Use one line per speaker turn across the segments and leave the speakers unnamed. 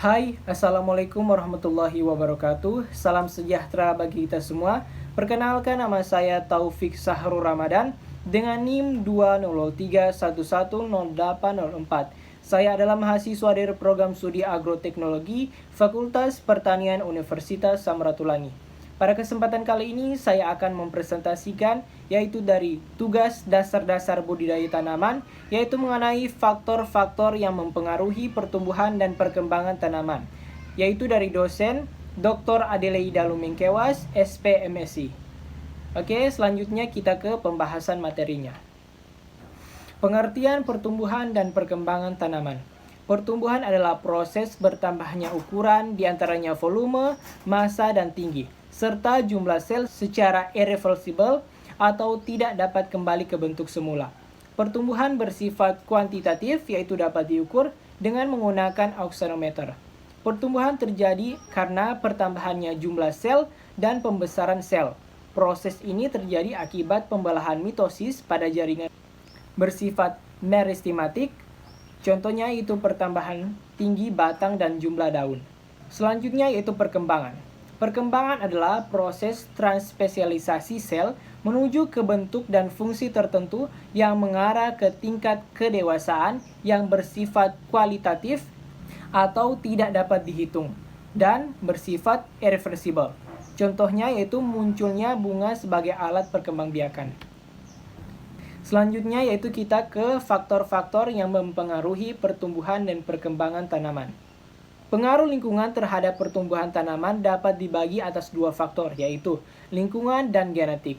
Hai, Assalamualaikum warahmatullahi wabarakatuh. Salam sejahtera bagi kita semua. Perkenalkan, nama saya Taufik Sahrul Ramadan dengan NIM 203110804. Saya adalah mahasiswa dari program studi agroteknologi Fakultas Pertanian Universitas Samratulangi. Pada kesempatan kali ini saya akan mempresentasikan yaitu dari tugas dasar-dasar budidaya tanaman, yaitu mengenai faktor-faktor yang mempengaruhi pertumbuhan dan perkembangan tanaman, yaitu dari dosen Dr. Adelaida Lumengkewas, SPMSI. Oke, selanjutnya kita ke pembahasan materinya. Pengertian pertumbuhan dan perkembangan tanaman. Pertumbuhan adalah proses bertambahnya ukuran, diantaranya volume, massa, dan tinggi, serta jumlah sel secara irreversible atau tidak dapat kembali ke bentuk semula. Pertumbuhan bersifat kuantitatif, yaitu dapat diukur dengan menggunakan auxinometer. Pertumbuhan terjadi karena pertambahannya jumlah sel dan pembesaran sel. Proses ini terjadi akibat pembelahan mitosis pada jaringan bersifat meristematik. Contohnya itu pertambahan tinggi batang dan jumlah daun. Selanjutnya yaitu perkembangan. Perkembangan adalah proses transspesialisasi sel menuju ke bentuk dan fungsi tertentu yang mengarah ke tingkat kedewasaan yang bersifat kualitatif atau tidak dapat dihitung dan bersifat irreversible. Contohnya yaitu munculnya bunga sebagai alat perkembangbiakan. Selanjutnya yaitu kita ke faktor-faktor yang mempengaruhi pertumbuhan dan perkembangan tanaman. Pengaruh lingkungan terhadap pertumbuhan tanaman dapat dibagi atas dua faktor, yaitu lingkungan dan genetik.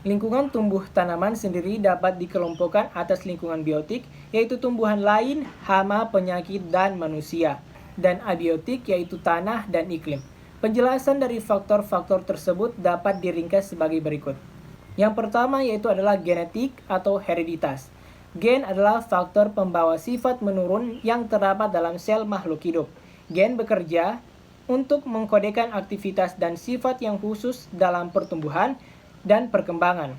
Lingkungan tumbuh tanaman sendiri dapat dikelompokkan atas lingkungan biotik, yaitu tumbuhan lain, hama, penyakit, dan manusia, dan abiotik, yaitu tanah dan iklim. Penjelasan dari faktor-faktor tersebut dapat diringkas sebagai berikut. Yang pertama yaitu adalah genetik atau hereditas. Gen adalah faktor pembawa sifat menurun yang terdapat dalam sel makhluk hidup. Gen bekerja untuk mengkodekan aktivitas dan sifat yang khusus dalam pertumbuhan dan perkembangan.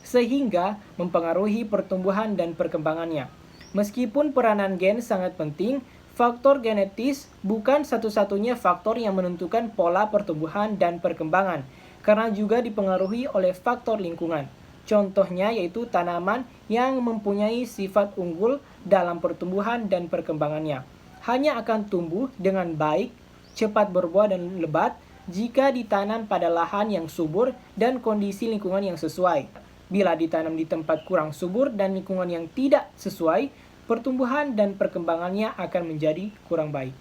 Sehingga mempengaruhi pertumbuhan dan perkembangannya. Meskipun peranan gen sangat penting, faktor genetis bukan satu-satunya faktor yang menentukan pola pertumbuhan dan perkembangan, karena juga dipengaruhi oleh faktor lingkungan. Contohnya yaitu tanaman yang mempunyai sifat unggul dalam pertumbuhan dan perkembangannya hanya akan tumbuh dengan baik, cepat berbuah dan lebat jika ditanam pada lahan yang subur dan kondisi lingkungan yang sesuai. Bila ditanam di tempat kurang subur dan lingkungan yang tidak sesuai, pertumbuhan dan perkembangannya akan menjadi kurang baik.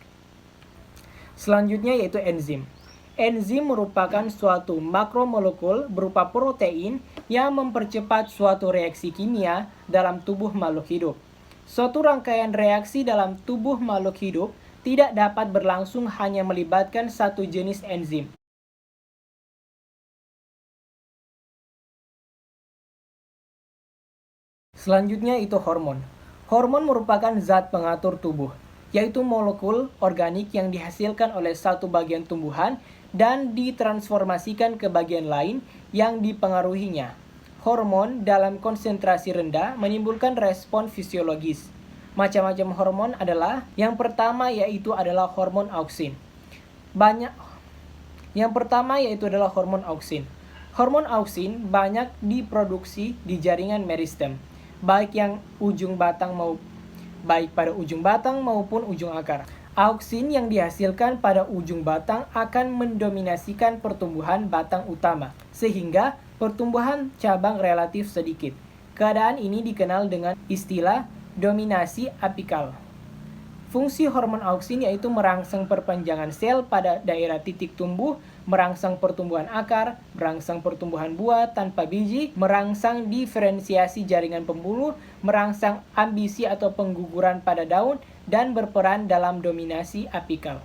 Selanjutnya yaitu enzim. Enzim merupakan suatu makromolekul berupa protein yang mempercepat suatu reaksi kimia dalam tubuh makhluk hidup. Suatu rangkaian reaksi dalam tubuh makhluk hidup tidak dapat berlangsung hanya melibatkan satu jenis enzim. Selanjutnya itu hormon. Hormon merupakan zat pengatur tubuh, yaitu molekul organik yang dihasilkan oleh satu bagian tumbuhan dan ditransformasikan ke bagian lain yang dipengaruhinya. Hormon dalam konsentrasi rendah menimbulkan respon fisiologis. Macam-macam hormon adalah, yang pertama yaitu adalah hormon auksin. Yang pertama yaitu adalah hormon auksin. Hormon auksin banyak diproduksi di jaringan meristem, baik pada ujung batang maupun ujung akar. Auksin yang dihasilkan pada ujung batang akan mendominasikan pertumbuhan batang utama, sehingga pertumbuhan cabang relatif sedikit. Keadaan ini dikenal dengan istilah dominasi apikal. Fungsi hormon auksin yaitu merangsang perpanjangan sel pada daerah titik tumbuh, merangsang pertumbuhan akar, merangsang pertumbuhan buah tanpa biji, merangsang diferensiasi jaringan pembuluh, merangsang ambisi atau pengguguran pada daun, dan berperan dalam dominasi apikal.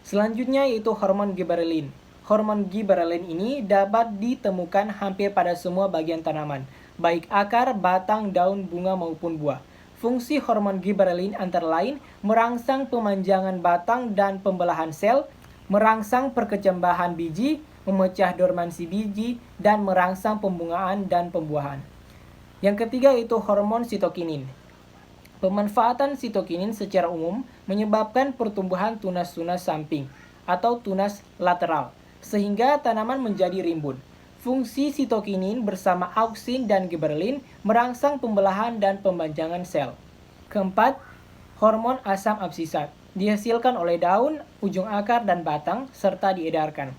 Selanjutnya yaitu hormon giberelin. Hormon giberelin ini dapat ditemukan hampir pada semua bagian tanaman, baik akar, batang, daun, bunga maupun buah. Fungsi hormon giberelin antara lain merangsang pemanjangan batang dan pembelahan sel, merangsang perkecambahan biji, memecah dormansi biji, dan merangsang pembungaan dan pembuahan. Yang ketiga yaitu hormon sitokinin. Pemanfaatan sitokinin secara umum menyebabkan pertumbuhan tunas-tunas samping atau tunas lateral, sehingga tanaman menjadi rimbun. Fungsi sitokinin bersama auksin dan giberelin merangsang pembelahan dan pempanjangan sel. Keempat, hormon asam absisat dihasilkan oleh daun, ujung akar, dan batang, serta diedarkan.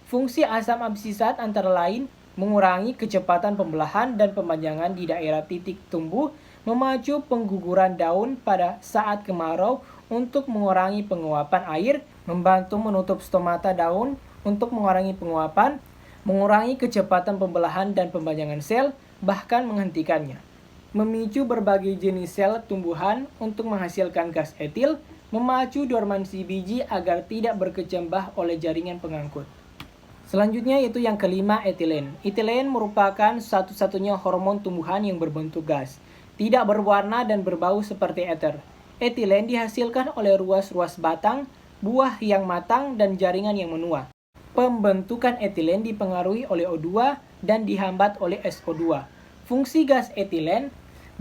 Fungsi asam absisat antara lain mengurangi kecepatan pembelahan dan pempanjangan di daerah titik tumbuh, memacu pengguguran daun pada saat kemarau untuk mengurangi penguapan air, membantu menutup stomata daun untuk mengurangi penguapan, mengurangi kecepatan pembelahan dan pempanjangan sel, bahkan menghentikannya. Memicu berbagai jenis sel tumbuhan untuk menghasilkan gas etil, memacu dormansi biji agar tidak berkecambah oleh jaringan pengangkut. Selanjutnya yaitu yang kelima, etilen. Etilen merupakan satu-satunya hormon tumbuhan yang berbentuk gas, tidak berwarna dan berbau seperti eter. Etilen dihasilkan oleh ruas-ruas batang, buah yang matang, dan jaringan yang menua. Pembentukan etilen dipengaruhi oleh O2 dan dihambat oleh SO2. Fungsi gas etilen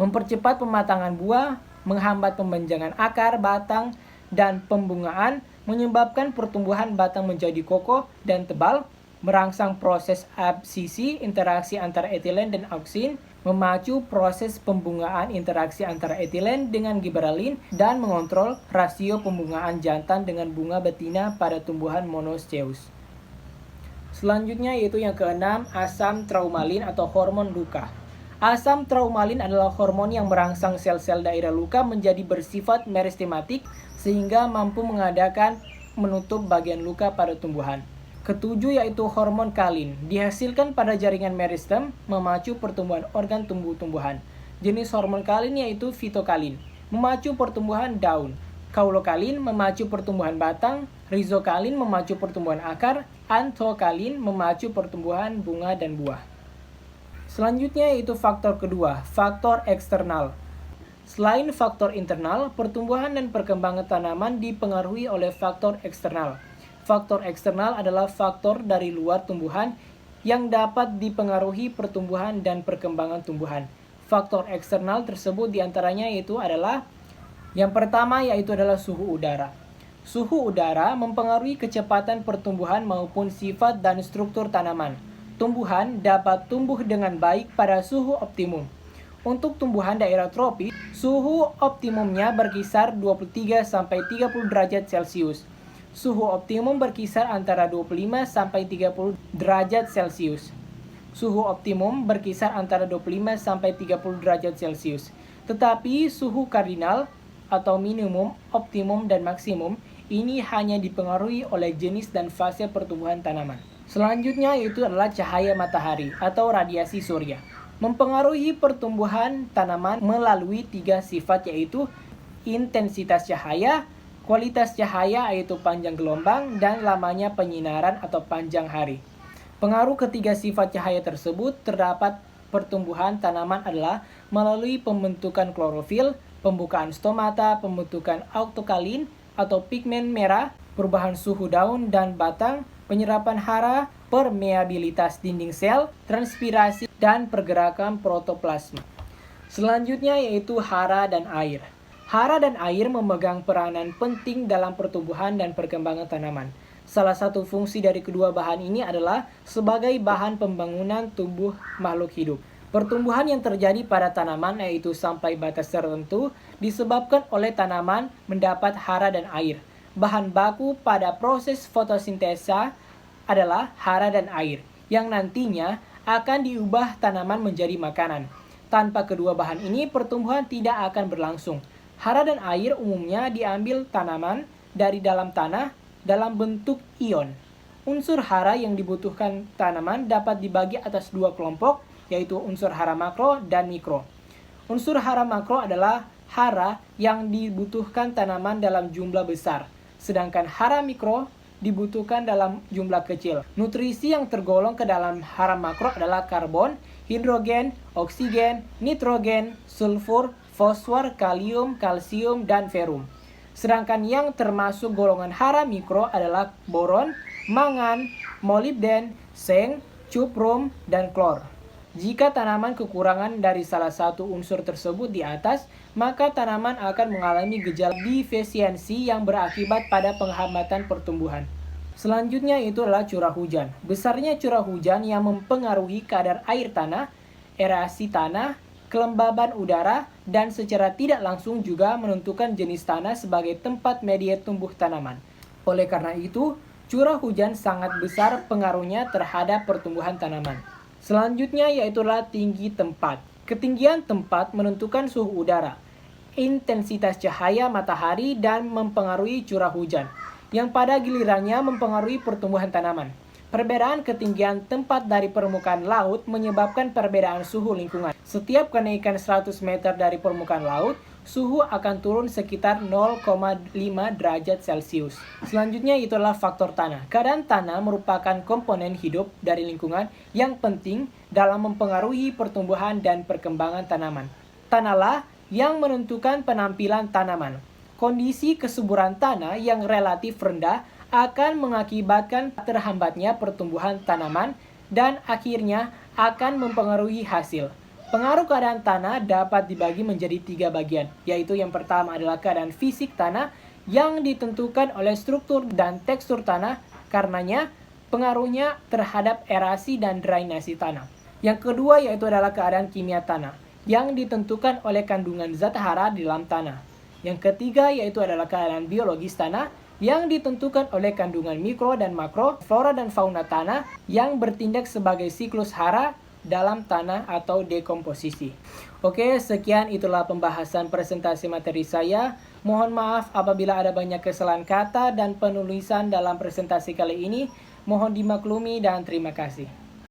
mempercepat pematangan buah, menghambat pembenjangan akar, batang, dan pembungaan, menyebabkan pertumbuhan batang menjadi kokoh dan tebal, merangsang proses absisi, interaksi antara etilen dan auksin, memacu proses pembungaan interaksi antara etilen dengan giberelin, dan mengontrol rasio pembungaan jantan dengan bunga betina pada tumbuhan monoecious. Selanjutnya yaitu yang keenam, asam traumalin atau hormon luka. Asam traumalin adalah hormon yang merangsang sel-sel daerah luka menjadi bersifat meristematik sehingga mampu mengadakan menutup bagian luka pada tumbuhan. Ketujuh yaitu hormon kalin, dihasilkan pada jaringan meristem, memacu pertumbuhan organ tumbuh-tumbuhan. Jenis hormon kalin yaitu fitokalin, memacu pertumbuhan daun. Kaulokalin memacu pertumbuhan batang, rizokalin memacu pertumbuhan akar, anthokalin memacu pertumbuhan bunga dan buah. Selanjutnya yaitu faktor kedua, faktor eksternal. Selain faktor internal, pertumbuhan dan perkembangan tanaman dipengaruhi oleh faktor eksternal. Faktor eksternal adalah faktor dari luar tumbuhan yang dapat dipengaruhi pertumbuhan dan perkembangan tumbuhan. Faktor eksternal tersebut diantaranya adalah yang pertama yaitu adalah suhu udara. Suhu udara mempengaruhi kecepatan pertumbuhan maupun sifat dan struktur tanaman. Tumbuhan dapat tumbuh dengan baik pada suhu optimum. Untuk tumbuhan daerah tropis, suhu optimumnya berkisar 23-30 derajat Celcius. Suhu optimum berkisar antara 25-30 derajat Celcius. Suhu optimum berkisar antara 25-30 derajat Celcius. Tetapi suhu kardinal atau minimum, optimum, dan maksimum ini hanya dipengaruhi oleh jenis dan fase pertumbuhan tanaman. Selanjutnya yaitu adalah cahaya matahari atau radiasi surya. Mempengaruhi pertumbuhan tanaman melalui 3 sifat yaitu intensitas cahaya, kualitas cahaya yaitu panjang gelombang, dan lamanya penyinaran atau panjang hari. Pengaruh ketiga sifat cahaya tersebut terdapat pertumbuhan tanaman adalah melalui pembentukan klorofil, pembukaan stomata, pembentukan autokalin atau pigmen merah, perubahan suhu daun dan batang, penyerapan hara, permeabilitas dinding sel, transpirasi, dan pergerakan protoplasma. Selanjutnya yaitu hara dan air. Hara dan air memegang peranan penting dalam pertumbuhan dan perkembangan tanaman. Salah satu fungsi dari kedua bahan ini adalah sebagai bahan pembangunan tubuh makhluk hidup. Pertumbuhan yang terjadi pada tanaman yaitu sampai batas tertentu disebabkan oleh tanaman mendapat hara dan air. Bahan baku pada proses fotosintesa adalah hara dan air, yang nantinya akan diubah tanaman menjadi makanan. Tanpa kedua bahan ini, pertumbuhan tidak akan berlangsung. Hara dan air umumnya diambil tanaman dari dalam tanah dalam bentuk ion. Unsur hara yang dibutuhkan tanaman dapat dibagi atas 2 kelompok, yaitu unsur hara makro dan mikro. Unsur hara makro adalah hara yang dibutuhkan tanaman dalam jumlah besar, sedangkan hara mikro dibutuhkan dalam jumlah kecil. Nutrisi yang tergolong ke dalam hara makro adalah karbon, hidrogen, oksigen, nitrogen, sulfur, fosfor, kalium, kalsium, dan ferum. Sedangkan yang termasuk golongan hara mikro adalah boron, mangan, molibden, seng, cuprum, dan klor. Jika tanaman kekurangan dari salah satu unsur tersebut di atas, maka tanaman akan mengalami gejala defisiensi yang berakibat pada penghambatan pertumbuhan. Selanjutnya itu adalah curah hujan. Besarnya curah hujan yang mempengaruhi kadar air tanah, aerasi tanah, kelembaban udara, dan secara tidak langsung juga menentukan jenis tanah sebagai tempat media tumbuh tanaman. Oleh karena itu, curah hujan sangat besar pengaruhnya terhadap pertumbuhan tanaman. Selanjutnya yaitulah tinggi tempat. Ketinggian tempat menentukan suhu udara, intensitas cahaya matahari, dan mempengaruhi curah hujan, yang pada gilirannya mempengaruhi pertumbuhan tanaman. Perbedaan ketinggian tempat dari permukaan laut menyebabkan perbedaan suhu lingkungan. Setiap kenaikan 100 meter dari permukaan laut, suhu akan turun sekitar 0,5 derajat Celcius. Selanjutnya itulah faktor tanah. Keadaan tanah merupakan komponen hidup dari lingkungan yang penting dalam mempengaruhi pertumbuhan dan perkembangan tanaman. Tanahlah yang menentukan penampilan tanaman. Kondisi kesuburan tanah yang relatif rendah akan mengakibatkan terhambatnya pertumbuhan tanaman dan akhirnya akan mempengaruhi hasil. Pengaruh keadaan tanah dapat dibagi menjadi 3 bagian, yaitu yang pertama adalah keadaan fisik tanah yang ditentukan oleh struktur dan tekstur tanah, karenanya pengaruhnya terhadap erasi dan drainasi tanah. Yang kedua yaitu adalah keadaan kimia tanah yang ditentukan oleh kandungan zat hara di dalam tanah. Yang ketiga yaitu adalah keadaan biologis tanah yang ditentukan oleh kandungan mikro dan makro, flora dan fauna tanah yang bertindak sebagai siklus hara dalam tanah atau dekomposisi. Oke, sekian itulah pembahasan presentasi materi saya. Mohon maaf apabila ada banyak kesalahan kata dan penulisan dalam presentasi kali ini. Mohon dimaklumi dan terima kasih.